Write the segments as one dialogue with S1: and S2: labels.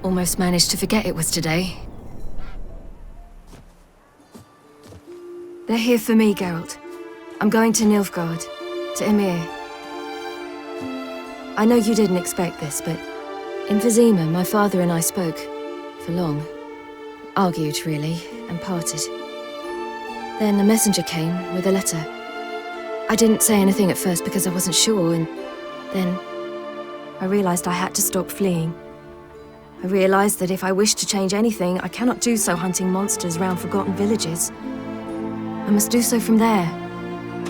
S1: Almost managed to forget it was today. They're here for me, Geralt. I'm going to Nilfgaard, to Emir. I know you didn't expect this, but in Vizima, my father and I spoke. For long. Argued, really, and parted. Then a messenger came with a letter. I didn't say anything at first because I wasn't sure, and then I realized I had to stop fleeing. I realized that if I wish to change anything, I cannot do so hunting monsters round forgotten villages. I must do so from there,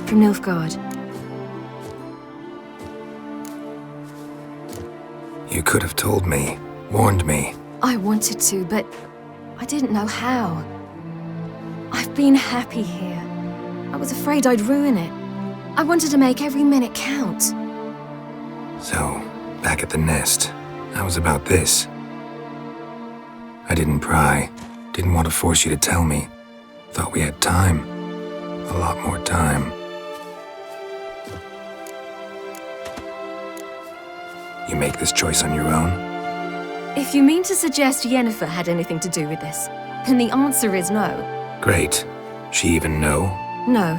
S1: from Nilfgaard.
S2: You could have told me, warned me.
S1: I wanted to, but I didn't know how. I've been happy here. I was afraid I'd ruin it. I wanted to make every minute count.
S2: So, back at the nest, how was about this? I didn't pry, didn't want to force you to tell me. Thought we had time. A lot more time. You make this choice on your own?
S1: If you mean to suggest Yennefer had anything to do with this, then the answer is no.
S2: Great. She even know?
S1: No.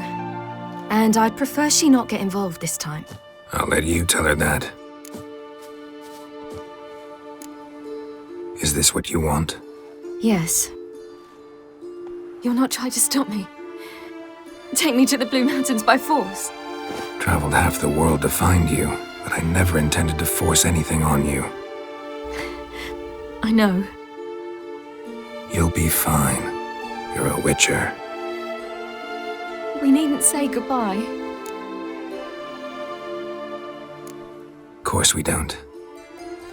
S1: And I'd prefer she not get involved this time.
S2: I'll let you tell her that. Is this what you want?
S1: Yes. You'll not try to stop me. Take me to the Blue Mountains by force.
S2: Traveled half the world to find you, but I never intended to force anything on you.
S1: I know.
S2: You'll be fine. You're a Witcher.
S1: We needn't say goodbye.
S2: Of course we don't.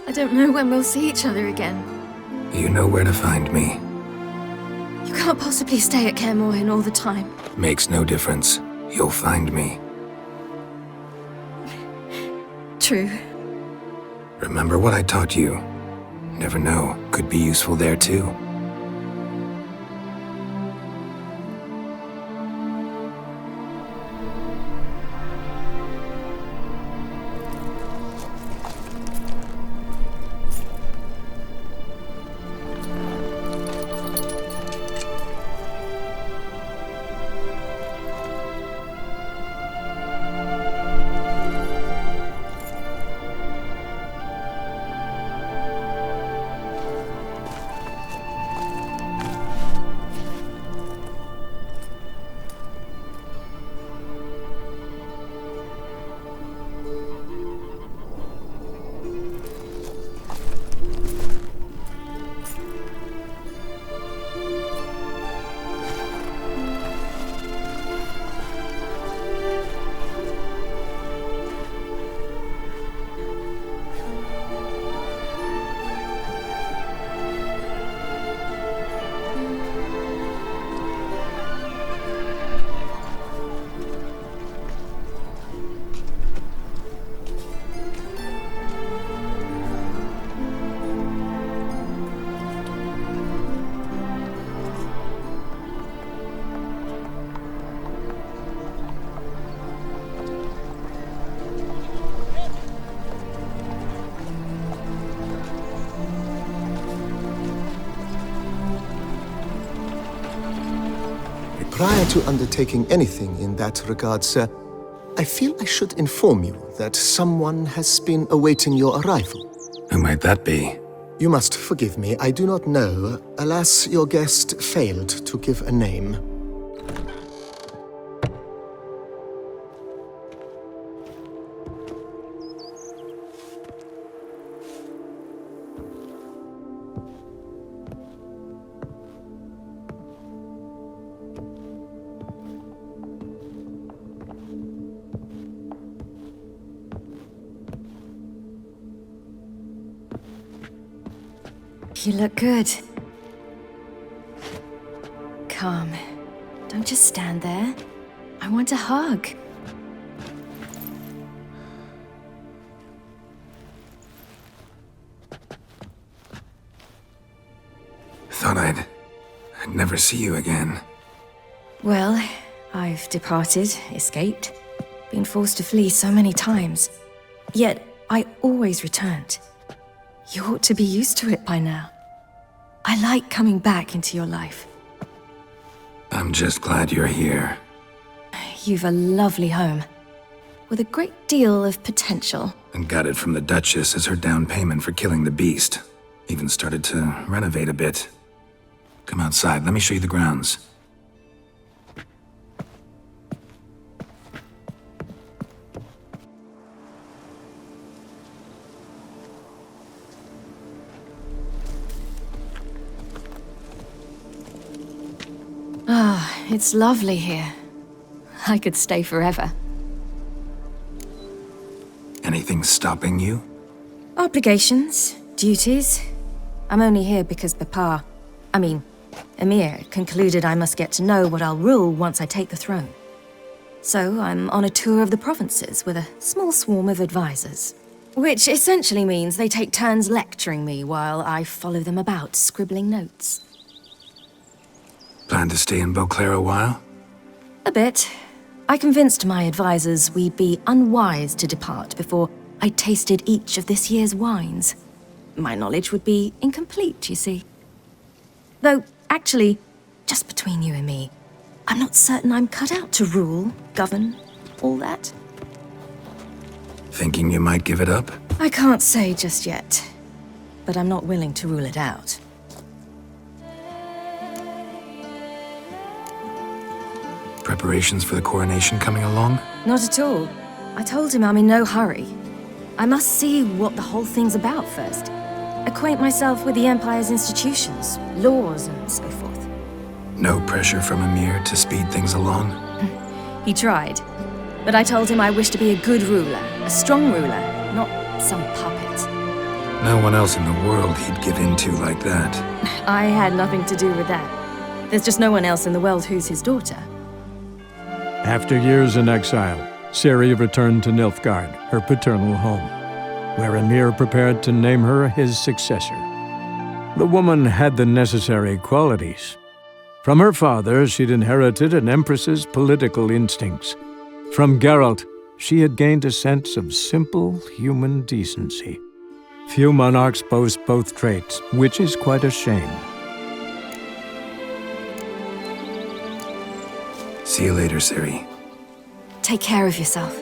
S1: I don't know when we'll see each other again.
S2: You know where to find me.
S1: You can't possibly stay at Kaer Morhen all the time.
S2: Makes no difference. You'll find me.
S1: True.
S2: Remember what I taught you. Never know, could be useful there too.
S3: Prior to undertaking anything in that regard, sir, I feel I should inform you that someone has been awaiting your arrival.
S2: Who might that be?
S3: You must forgive me, I do not know. Alas, your guest failed to give a name.
S1: You look good. Calm. Don't just stand there. I want a hug.
S2: Thought I'd never see you again.
S1: Well, I've departed, escaped, been forced to flee so many times. Yet, I always returned. You ought to be used to it by now. I like coming back into your life.
S2: I'm just glad you're here.
S1: You've a lovely home, with a great deal of potential.
S2: And got it from the Duchess as her down payment for killing the beast. Even started to renovate a bit. Come outside, let me show you the grounds.
S1: Ah, it's lovely here. I could stay forever.
S2: Anything stopping you?
S1: Obligations, duties. I'm only here because Emir concluded I must get to know what I'll rule once I take the throne. So I'm on a tour of the provinces with a small swarm of advisors. Which essentially means they take turns lecturing me while I follow them about, scribbling notes.
S2: Plan to stay in Beauclair a while?
S1: A bit. I convinced my advisors we'd be unwise to depart before I tasted each of this year's wines. My knowledge would be incomplete, you see. Though, actually, just between you and me, I'm not certain I'm cut out to rule, govern, all that.
S2: Thinking you might give it up?
S1: I can't say just yet, but I'm not willing to rule it out.
S2: Preparations for the coronation coming along?
S1: Not at all. I told him I'm in no hurry. I must see what the whole thing's about first. Acquaint myself with the Empire's institutions, laws, and so forth.
S2: No pressure from Emir to speed things along?
S1: He tried. But I told him I wish to be a good ruler, a strong ruler, not some puppet.
S2: No one else in the world he'd give in to like that.
S1: I had nothing to do with that. There's just no one else in the world who's his daughter.
S4: After years in exile, Ciri returned to Nilfgaard, her paternal home, where Emir prepared to name her his successor. The woman had the necessary qualities. From her father, she'd inherited an Empress's political instincts. From Geralt, she had gained a sense of simple human decency. Few monarchs boast both traits, which is quite a shame.
S2: See you later, Ciri.
S1: Take care of yourself.